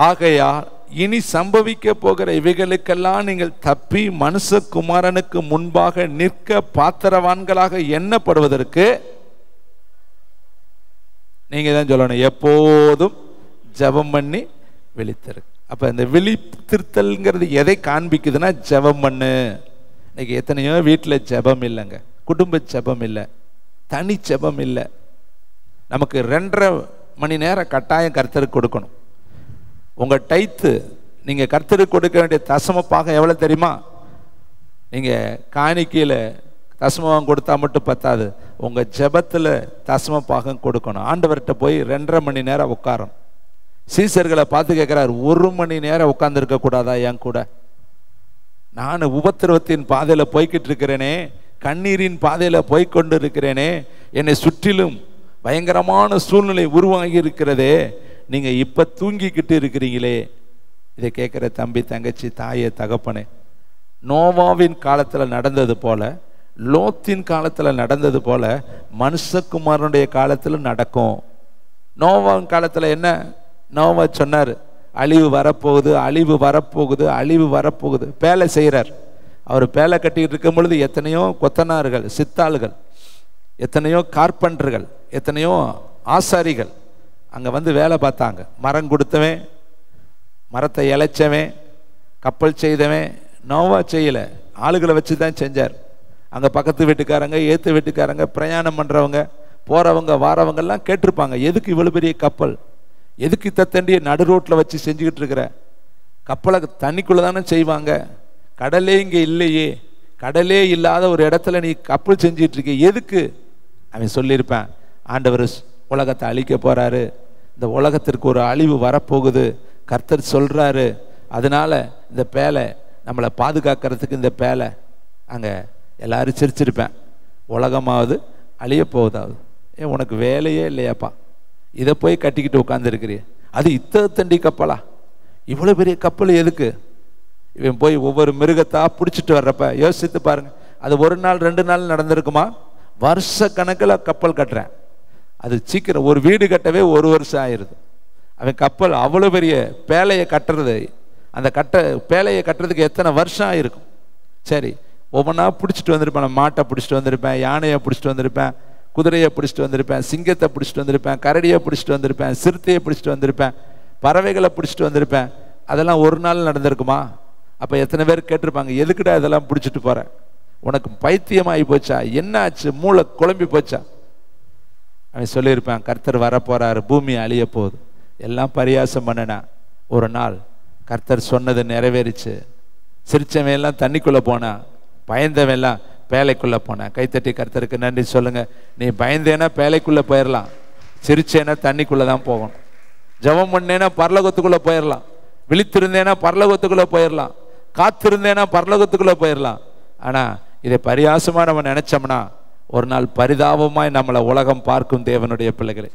ஆகையால் இனி சம்பவிக்க போகிற இவைகளுக்கெல்லாம் நீங்கள் தப்பி மனுஷகுமாரனுக்கு முன்பாக நிற்க பாத்திரவான்களாக எண்ணப்படுவதற்கு நீங்க தான் சொல்லணும், எப்போதும் ஜெபம் பண்ணி விழித்திருக்கு. அப்ப இந்த விழித்திருத்தல்ங்கிறது எதை காண்பிக்குதுன்னா, ஜெபம் பண்ணு. இன்னைக்கு எத்தனையோ வீட்டில் ஜெபம் இல்லைங்க, குடும்ப ஜெபம் இல்லை, தனி ஜெபம் இல்லை. நமக்கு 2.5 மணி நேரம் கட்டாயம் கர்த்தருக்கு கொடுக்கணும். உங்க டைத்து, நீங்க கர்த்தருக்கு கொடுக்க வேண்டிய தசமப்பாக எவ்வளவு தெரியுமா? நீங்க காணிக்கையில தசமம் கொடுத்தா மட்டும் பத்தாது, உங்க ஜெபத்துல தசமப்பாகம் கொடுக்கணும். ஆண்டவர்கிட்ட போய் 2.5 மணி நேரம் உட்காரணும். சீசர்களை பார்த்து கேட்கிறார், 1 மணி நேரம் உட்கார்ந்து இருக்க கூடாதா என் கூட? நான் உபத்திரவத்தின் பாதையில போய்கிட்டு இருக்கிறேனே, கண்ணீரின் பாதையில போய்கொண்டு இருக்கிறேனே, என்னை சுற்றிலும் பயங்கரமான சூழ்நிலை உருவாகி இருக்கிறதே, நீங்க இப்ப தூங்கிக்கிட்டு இருக்கிறீங்களே. இதை கேட்கிற தம்பி, தங்கச்சி, தாயே, தகப்பனே, நோவாவின் காலத்துல நடந்தது போல, லோத்தின் காலத்துல நடந்தது போல மனுஷகுமாரனுடைய காலத்துல நடக்கும். நோவாவின் காலத்துல என்ன? நோவா சொன்னார், அழிவு வரப்போகுது, அழிவு வரப்போகுது, அழிவு வரப்போகுது. பேலை செய்கிறார். அவர் பேலை கட்டிட்டு இருக்கும் பொழுது எத்தனையோ கொத்தனார்கள், சித்தாள்கள், எத்தனையோ கார்பெண்டர்கள், எத்தனையோ ஆசாரிகள் அங்கே வந்து வேலை பார்த்தாங்க. மரம் கொடுத்தவன், மரத்தை இழைச்சவன், கப்பல் செய்தவன், நோவா செய்யலை, ஆளுகளை வச்சு தான் செஞ்சார். அங்கே பக்கத்து வீட்டுக்காரங்க, ஏற்று வீட்டுக்காரங்க, பிரயாணம் பண்ணுறவங்க, போகிறவங்க வாரவங்கெல்லாம் கேட்டிருப்பாங்க, எதுக்கு இவ்வளோ பெரிய கப்பல், எதுக்கு தண்டியை நடு ரோட்டில் வச்சு செஞ்சுக்கிட்டு இருக்கிற, கப்பலை தண்ணிக்குள்ளே தானே செய்வாங்க, கடலே இங்கே இல்லையே, கடலே இல்லாத ஒரு இடத்துல நீ கப்பல் செஞ்சிட்டு இருக்க எதுக்கு? அவன் சொல்லியிருப்பேன், ஆண்டவர் உலகத்தை அழிக்க போகிறாரு, இந்த உலகத்திற்கு ஒரு அழிவு வரப்போகுது, கர்த்தர் சொல்கிறாரு, அதனால இந்த பேலை நம்மளை பாதுகாக்கிறதுக்கு இந்த பேலை. அங்கே எல்லாரும் சிரிச்சிருப்பேன், உலகமாவது அழிய போவதாவது, ஏன் உனக்கு வேலையே இல்லையாப்பா, இதை போய் கட்டிக்கிட்டு உட்காந்துருக்கிறீ, அது தண்டி கப்பலா, இவ்வளோ பெரிய கப்பல் எதுக்கு? இவன் போய் ஒவ்வொரு மிருகத்தா பிடிச்சிட்டு வர்றப்ப யோசித்து பாருங்க, அது ஒரு நாள் 2 நாள் நடந்திருக்குமா? வருஷ கணக்கில் கப்பல் கட்டுறேன், அது சீக்கிரம் ஒரு வீடு கட்டவே 1 வருஷம் ஆயிடுது. அவன் கப்பல் அவ்வளோ பெரிய பேலையை கட்டுறது, அந்த பேலையை கட்டுறதுக்கு எத்தனை வருஷம் ஆயிருக்கும்? சரி, ஒவ்வொன்றா பிடிச்சிட்டு வந்திருப்பேன், மாட்டை பிடிச்சிட்டு வந்திருப்பேன், யானையை பிடிச்சிட்டு வந்திருப்பேன், குதிரையை பிடிச்சிட்டு வந்திருப்பேன், சிங்கத்தை பிடிச்சிட்டு வந்திருப்பேன், கரடியை பிடிச்சிட்டு வந்திருப்பேன், சிறுத்தையை பிடிச்சிட்டு வந்திருப்பேன், பறவைகளை பிடிச்சிட்டு வந்திருப்பேன். அதெல்லாம் ஒரு நாள் நடந்திருக்குமா? அப்போ எத்தனை பேர் கேட்டிருப்பாங்க, எதுக்குடா இதெல்லாம் பிடிச்சிட்டு போற, உனக்கு பைத்தியமாகி போச்சா, என்ன ஆச்சு, மூளை குழம்பி போச்சா? அவன் சொல்லியிருப்பான், கர்த்தர் வரப்போறாரு, பூமி அழிய போகுது, எல்லாம் பரியாசம் பண்ணனா. ஒரு நாள் கர்த்தர் சொன்னது நிறைவேறிச்சு, சிரிச்சவன் எல்லாம் தண்ணிக்குள்ளே போனா, பயந்தவன் எல்லாம் பேலைக்குள்ளே போனேன். கைத்தட்டி கர்த்தருக்கு நன்றி சொல்லுங்க. நீ பயந்தேன்னா பேலைக்குள்ளே போயிடலாம், சிரிச்சேன்னா தண்ணிக்குள்ளே தான் போகணும். ஜெபம் பண்ணேன்னா பரலோகத்துக்குள்ளே போயிடலாம், விழித்திருந்தேன்னா பரலோகத்துக்குள்ளே போயிடலாம், காத்திருந்தேன்னா பரலோகத்துக்குள்ளே போயிடலாம். ஆனால் இதை பரியாசமாக நம்ம நினைச்சோம்னா ஒரு நாள் பரிதாபமாய் நம்மளை உலகம் பார்க்கும். தேவனுடைய பிள்ளைகளை,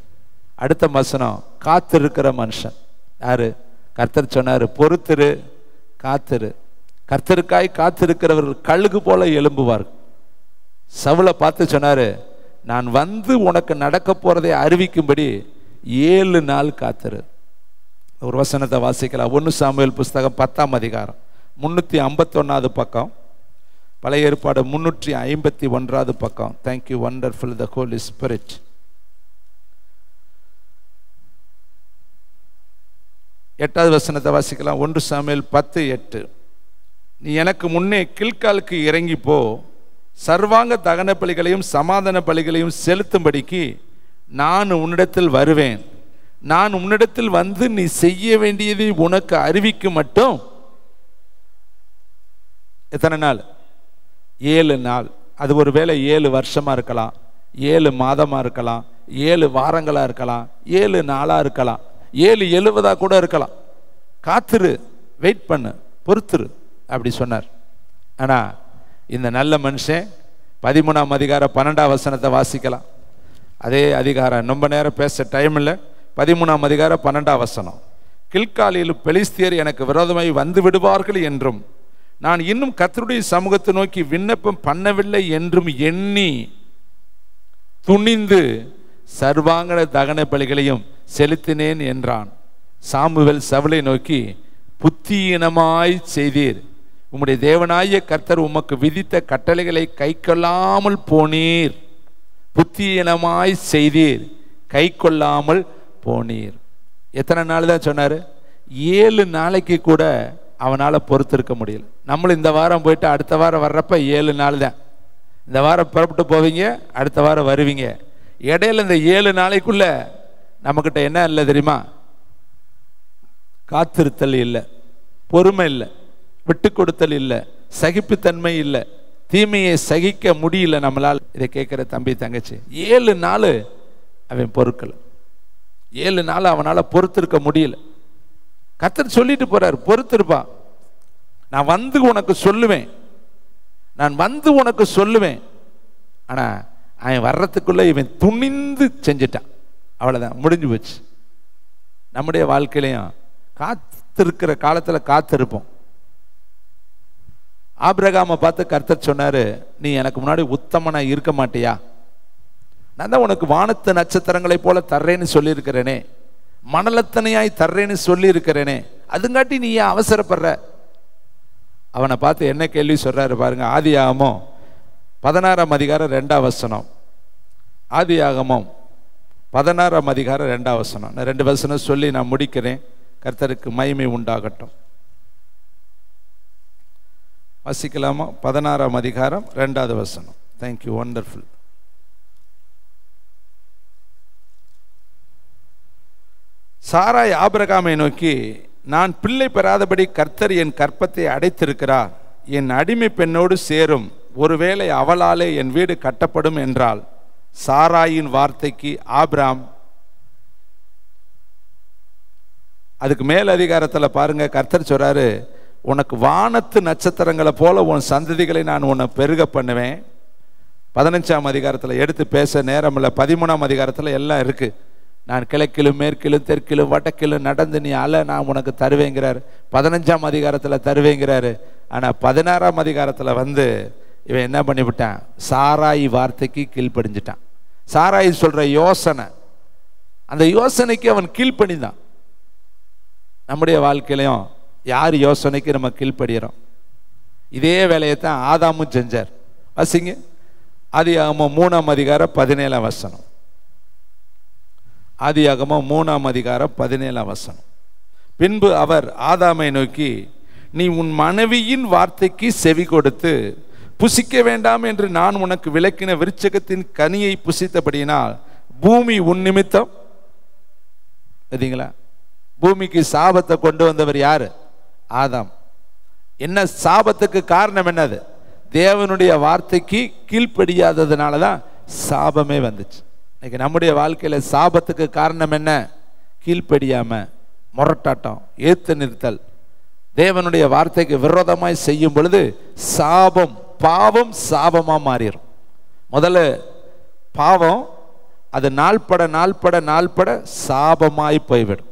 அடுத்த வசனம், காத்திருக்கிற மனுஷன் யாரு? கர்த்தர் சொன்னாரு, பொறுத்திரு, காத்திரு. கர்த்தருக்காய் காத்திருக்கிறவர்கள் கழுகு போல எழும்புவார்கள். சவுலை பார்த்து சொன்னாரு, நான் வந்து உனக்கு நடக்க போறதை அறிவிக்கும்படி 7 நாள் காத்திரு. ஒரு வசனத்தை வாசிக்கலாம். 1 சாமுவேல் புஸ்தகம் 10ஆம் அதிகாரம் 351வது பக்கம், பழைய ஏற்பாடு 351வது பக்கம். தேங்க்யூ வண்டர்ஃபுல் த ஹோலி ஸ்பிரிட். 8வது வசனத்தை வாசிக்கலாம். 1 சாமுவேல் 10:8. நீ எனக்கு முன்னே கில்காலுக்கு இறங்கி போ, சர்வாங்க தகன பலிகளையும் சமாதான பலிகளையும் செலுத்தும்படிக்கு நான் உன்னிடத்தில் வருவேன். நான் உன்னிடத்தில் வந்து நீ செய்ய வேண்டியதை உனக்கு அறிவிக்கும் மட்டும். எத்தனை நாள்? 7 நாள். அது ஒரு வேளை 7 வருஷமா இருக்கலாம், 7 மாதமா இருக்கலாம், 7 வாரங்களா இருக்கலாம், 7 நாளா இருக்கலாம், 770 கூட இருக்கலாம். காத்திரு, வெயிட் பண்ணு, பொறுத்துரு அப்படி சொன்னார். ஆனா இந்த நல்ல மனுஷன் 13ஆம் அதிகாரம் 12ஆம் வசனத்தை வாசிக்கலாம். அதே அதிகாரம், ரொம்ப நேரம் பேச டைம் இல்லை. 13ஆம் அதிகாரம் 12ஆம் வசனம். கில்காலில் பெலிஸ்தியர் எனக்கு விரோதமாய் வந்து விடுவார்கள் என்றும் நான் இன்னும் கர்த்தருடைய சமூகத்தை நோக்கி விண்ணப்பம் பண்ணவில்லை என்றும் எண்ணி துணிந்து சர்வாங்கன தகன பலிகளையும் செலுத்தினேன் என்றான். சாமுவேல் சவுலை நோக்கி, புத்தியீனமாய் செய்தீர், உம்முடைய தேவனாகிய கர்த்தர் உமக்கு விதித்த கட்டளைகளை கை கொள்ளாமல் போனீர். புத்தியீனமாய் செய்தீர், கை கொள்ளாமல் போனீர். எத்தனை நாள் தான் சொன்னாரு? 7 நாளைக்கு கூட அவனால பொறுத்திருக்க முடியல. நம்மளும் இந்த வாரம் போயிட்டு அடுத்த வாரம் வர்றப்ப 7 நாள் தான். இந்த வாரம் புறப்பட்டு போவீங்க, அடுத்த வாரம் வருவீங்க. இடையில இந்த 7 நாளைக்குள்ள நம்மக்கிட்ட என்ன இல்லை தெரியுமா? காத்திருத்தல் இல்லை, பொறுமை இல்லை, விட்டு கொடுத்தல் இல்லை, சகிப்புத்தன்மை இல்லை, தீமையை சகிக்க முடியல நம்மளால். இதை கேட்குற தம்பி தங்கச்சி, 7 நாள் அவன் பொறுக்கல, 7 நாள் அவனால் பொறுத்திருக்க முடியல. கர்த்தர் சொல்லிட்டு போறார், பொறுத்திருப்பா, நான் வந்து உனக்கு சொல்லுவேன், நான் வந்து உனக்கு சொல்லுவேன். ஆனா அவன் வர்றதுக்குள்ள இவன் துணிந்து செஞ்சிட்டான், அவ்வளவுதான், முடிஞ்சு போச்சு. நம்முடைய வாழ்க்கையிலையும் காத்திருக்கிற காலத்துல காத்திருப்போம். ஆபிரகாமை பார்த்து கர்த்தர் சொன்னாரு, நீ எனக்கு முன்னாடி உத்தமனா இருக்க மாட்டியா? நான் தான் உனக்கு வானத்து நட்சத்திரங்களை போல தர்றேன்னு சொல்லியிருக்கிறேனே, மணலத்தனையாய் தர்றேன்னு சொல்லி இருக்கிறேனே, அதுங்காட்டி நீ ஏன் அவசரப்படுற? அவனை பார்த்து என்ன கேள்வி சொல்றாரு பாருங்க. ஆதியாகமம் 16ஆம் அதிகாரம் 2ஆம் வசனம். ஆதியாகமம் 16ஆம் அதிகாரம் 2ஆம் வசனம். நான் 2 வசனம் சொல்லி நான் முடிக்கிறேன். கர்த்தருக்கு மகிமை உண்டாகட்டும். வாசிக்கலாமா? 16ஆம் அதிகாரம் 2வது வசனம். Thank you, wonderful. சாராய் ஆபிரகாமை நோக்கி, நான் பிள்ளை பெறாதபடி கர்த்தர் என் கற்பத்தை அடைத்திருக்கிறார், என் அடிமை பெண்ணோடு சேரும், ஒருவேளை அவளாலே என் வீடு கட்டப்படும் என்றால். சாராயின் வார்த்தைக்கு ஆபிராம், அதுக்கு மேல் அதிகாரத்தில் பாருங்க, கர்த்தர் சொல்றாரு, உனக்கு வானத்து நட்சத்திரங்களை போல உன் சந்ததிகளை நான் உன்னை பெருக பண்ணுவேன். 15ஆம் அதிகாரத்தில் எடுத்து பேச நேரம் இல்லை. 13ஆம் அதிகாரத்தில் எல்லாம் இருக்கு. நான் கிழக்கிலும் மேற்கிலும் தெற்கிலும் வடக்கிலும் நடந்து நீ அலை, நான் உனக்கு தருவேங்கிறார். 15ஆம் அதிகாரத்தில் தருவேங்கிறாரு. ஆனால் 16ஆம் அதிகாரத்தில் வந்து இவன் என்ன பண்ணிவிட்டான்? சாராய் வார்த்தைக்கு கீழ்ப்படிஞ்சிட்டான். சாராய் சொல்ற யோசனை, அந்த யோசனைக்கு அவன் கீழ்ப்படிந்தான். நம்முடைய வாழ்க்கையிலையும் யார் யோசனைக்கு நம்ம கீழ்ப்படுகிறோம்? இதே வேலையை தான் ஆதாமும் செஞ்சார். வாசிங்க, ஆதியாகமம் 3ஆம் அதிகாரம் 17ஆம் வசனம். ஆதியாகமம் 3ஆம் அதிகாரம் 17ஆம் வசனம். பின்பு அவர் ஆதாமை நோக்கி, நீ உன் மனைவியின் வார்த்தைக்கு செவி கொடுத்து புசிக்க வேண்டாம் என்று நான் உனக்கு விலக்கின விருட்சகத்தின் கனியை புசித்தபடியினால் பூமி உன் நிமித்தம். பார்த்தீங்களா? பூமிக்கு சாபத்தை கொண்டு வந்தவர் யாரு? ஆதாம். என்ன சாபத்துக்கு காரணம் என்னது? தேவனுடைய வார்த்தைக்கு கீழ்ப்படியாததுனால தான் சாபமே வந்துச்சு. இன்னைக்கு நம்முடைய வாழ்க்கையில சாபத்துக்கு காரணம் என்ன? கீழ்ப்படியாம, முரட்டாட்டம், ஏத்து நிறுத்தல், தேவனுடைய வார்த்தைக்கு விரோதமாய் செய்யும் பொழுது சாபம், பாவம் சாபமா மாறிடும். முதல்ல பாவம், அது நாள்பட நாள்பட நாள்பட சாபமாய் போய்விடும்.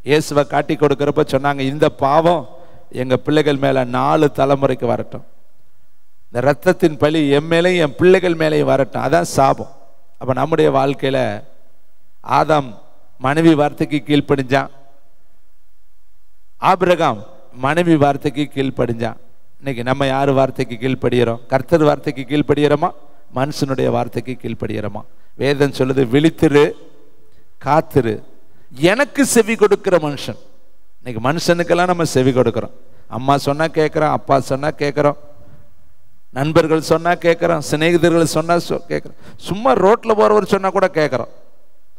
இயேசுவை காட்டி கொடுக்கிறப்ப சொன்னாங்க, இந்த பாவம் எங்க பிள்ளைகள் மேல 4 தலைமுறைக்கு வரட்டும், இந்த ரத்தத்தின் பலி என் மேலையும் என் பிள்ளைகள் மேலையும் வரட்டும். அதான் சாபம். அப்ப நம்முடைய வாழ்க்கையில ஆதாம் மனைவி வார்த்தைக்கு கீழ்ப்படிஞ்சான், ஆபிரகாம் மனைவி வார்த்தைக்கு கீழ்ப்படிஞ்சான். இன்னைக்கு நம்ம யாரு வார்த்தைக்கு கீழ்ப்படுகிறோம்? கர்த்தர் வார்த்தைக்கு கீழ்ப்படுகிறோமா? மனுஷனுடைய வார்த்தைக்கு கீழ்ப்படுகிறோமா? வேதம் சொல்லுது, விழித்திரு, காத்திரு, எனக்கு செவி கொடுக்கிற மனுஷன். இன்னைக்கு மனுஷனுக்கெல்லாம் நம்ம செவி கொடுக்கிறோம். அம்மா சொன்னா கேட்கிறோம், அப்பா சொன்னா கேட்கிறோம், நண்பர்கள் சொன்னா கேட்கிறோம், சிநேகிதர்கள் சொன்னா கேட்கிறோம், சும்மா ரோட்ல போறவர் சொன்னா கூட கேட்கிறோம்.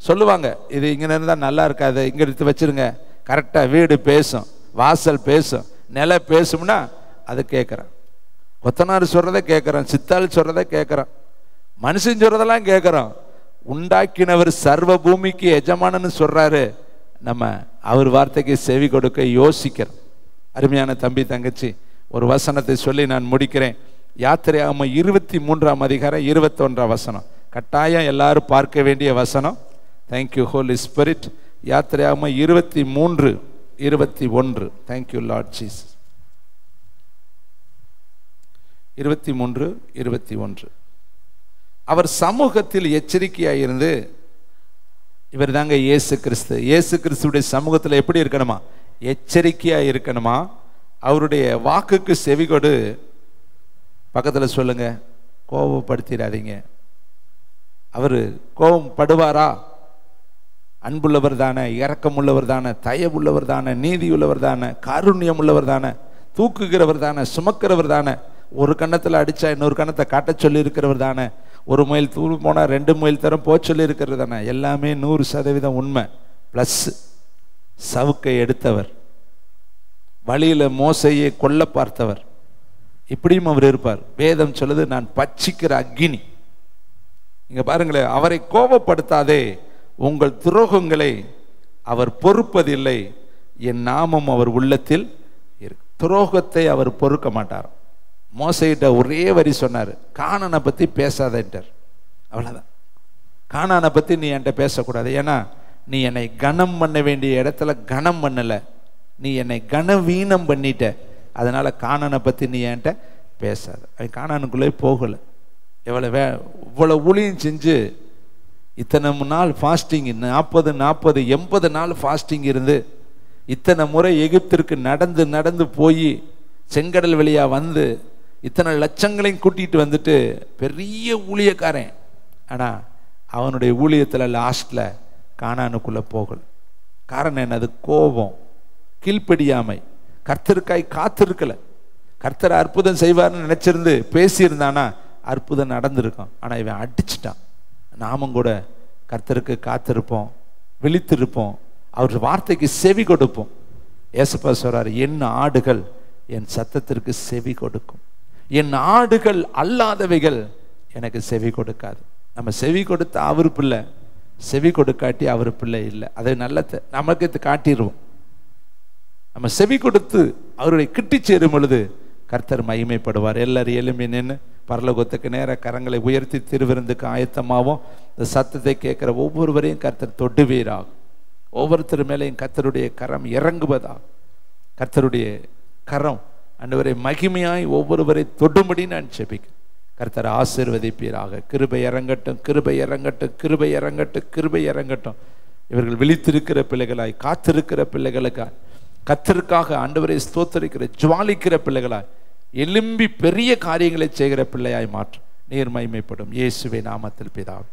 சொல்லுவாங்க, இது இங்க இருந்தா நல்லா இருக்காது, இங்க எடுத்து வச்சிருங்க. கரெக்டா வீடு பேசும், வாசல் பேசும், நிலை பேசும்னா அது கேட்கிறோம். கொத்தனார் சொல்றதை கேட்கிறோம், சித்தாள் சொல்றதை கேட்கிறோம், மனுஷன் சொல்றதெல்லாம் கேட்கிறோம். உண்டாக்கினவர் சர்வ பூமிக்கு எஜமானன்னு சொல்றாரு. நம்ம அவர் வார்த்தைக்கு செவி கொடுக்க யோசிக்கிறோம். அருமையான தம்பி தங்கச்சி, ஒரு வசனத்தை சொல்லி நான் முடிக்கிறேன். யாத்திரையாகமம் 23ஆம் அதிகாரம் 21ஆம் வசனம் கட்டாயம் எல்லாரும் பார்க்க வேண்டிய வசனம். Thank you holy spirit. யாத்திரையாகமம் 23:21. Thank you lord Jesus. 23:21. அவர் சமூகத்தில் எச்சரிக்கையாயிருந்து, இவர் தாங்க இயேசு கிறிஸ்து. இயேசு கிறிஸ்துடைய சமூகத்தில் எப்படி இருக்கணுமா? எச்சரிக்கையா இருக்கணுமா? அவருடைய வாக்குக்கு செவி கொடு. பக்கத்தில் சொல்லுங்க, கோபப்படுத்திடாதீங்க. அவர் கோபப்படுவாரா? அன்புள்ளவர் தானே, இரக்கம் உள்ளவர் தானே, தயவுள்ளவர் தானே, நீதி உள்ளவர் தானே, காருண்யம் உள்ளவர் தானே, தூக்குகிறவர் தானே, சுமக்கிறவர் தானே, ஒரு கன்னத்தில் அடிச்சா இன்னொரு கன்னத்தை காட்ட சொல்லி இருக்கிறவர் தானே, ஒரு மைல் தூள் போனால் 2 மைல் தரம் போக சொல்லி இருக்கிறது தானே. எல்லாமே 100% உண்மை. பிளஸ் சவுக்கை எடுத்தவர், வழியில மோசையை கொல்ல பார்த்தவர், இப்படியும் அவர் இருப்பார். வேதம் சொல்லுது, நான் பட்சிக்கிற அக்கினி. இங்க பாருங்களேன், அவரை கோபப்படுத்தாதே, உங்கள் துரோகங்களை அவர் பொறுப்பதில்லை, என் நாமம் அவர் உள்ளத்தில் இருக்கு. துரோகத்தை அவர் பொறுக்க மாட்டார். மோசையிட்ட ஒரே வரி சொன்னார், கானானை பத்தி பேசாதேன்ட்டார். அவ்வளவுதான். கானானை பத்தி நீ என்கிட்ட பேசக்கூடாது, ஏன்னா நீ என்னை கனம் பண்ண வேண்டிய இடத்துல கனம் பண்ணல, நீ என்னை கனவீனம் பண்ணிட்ட, அதனால கானானை பத்தி நீ என்கிட்ட பேசாத. அவன் கானானுக்குள்ளே போகல. இவ்வளவு ஊழியம் செஞ்சு இத்தனை நாள் ஃபாஸ்டிங், 40 80 நாள் ஃபாஸ்டிங் இருந்து, இத்தனை முறை எகிப்திற்கு நடந்து நடந்து போய் செங்கடல் வழியா வந்து இத்தனை லட்சங்களையும் கூட்டிட்டு வந்துட்டு பெரிய ஊழியக்காரன். ஆனா அவனுடைய ஊழியத்துல லாஸ்ட்ல கானானுக்குள்ள போகல. காரணம் என்னது? கோபம், கீழ்ப்படியாமை, கர்த்தருக்காய் காத்திருக்கல. கர்த்தர் அற்புதம் செய்வார்னு நினைச்சிருந்து பேசியிருந்தானா அற்புதம் நடந்திருக்கும். ஆனால் இவன் அடிச்சிட்டான். நாமும் கூட கர்த்தருக்கு காத்திருப்போம், விழித்திருப்போம், அவர் வார்த்தைக்கு செவி கொடுப்போம். ஏசப்பா சொல்றாரு, என் ஆடுகள் என் சத்தத்திற்கு செவி கொடுக்கும், என் ஆடுகள் அல்லாதவைகள் எனக்கு செவி கொடுக்காது. நம்ம செவி கொடுத்த அவர் பிள்ளை, செவி கொடுக்காட்டி அவர் பிள்ளை இல்லை. அதை நல்ல நமக்கு காட்டிடுவோம். நம்ம செவி கொடுத்து அவருடைய கிட்டி சேரும் பொழுது கர்த்தர் மகிமைப்படுவார். எல்லாரும் எழும்பி நின்று பரலோகத்துக்கு நேர கரங்களை உயர்த்தி திருவிருந்துக்கு ஆயத்தமாகவும் இந்த சத்தத்தை கேட்கிற ஒவ்வொருவரையும் கர்த்தர் தொடுவீராகும். ஒவ்வொருத்தர் மேலேயும் கர்த்தருடைய கரம் இறங்குவதாகும். கர்த்தருடைய கரம் ஆண்டவரை மகிமையாய் ஒவ்வொருவரை தொடும்படி நான் ஜெபிக்கிறேன். கர்த்தர் ஆசீர்வதிப்பீராக. கிருபை இறங்கட்டும், கிருபை இறங்கட்டும், கிருபை இறங்கட்டும், கிருபை இறங்கட்டும். இவர்கள் விழித்திருக்கிற பிள்ளைகளாய், காத்திருக்கிற பிள்ளைகளுக்காய், கர்த்தருக்காக ஆண்டவரை ஸ்தோத்தரிக்கிற ஜுவாலிக்கிற பிள்ளைகளாய், எழும்பி பெரிய காரியங்களை செய்கிற பிள்ளையாய் மாற்றும். நீர் மகிமைப்படும். இயேசுவின் நாமத்தில் பிதாவே.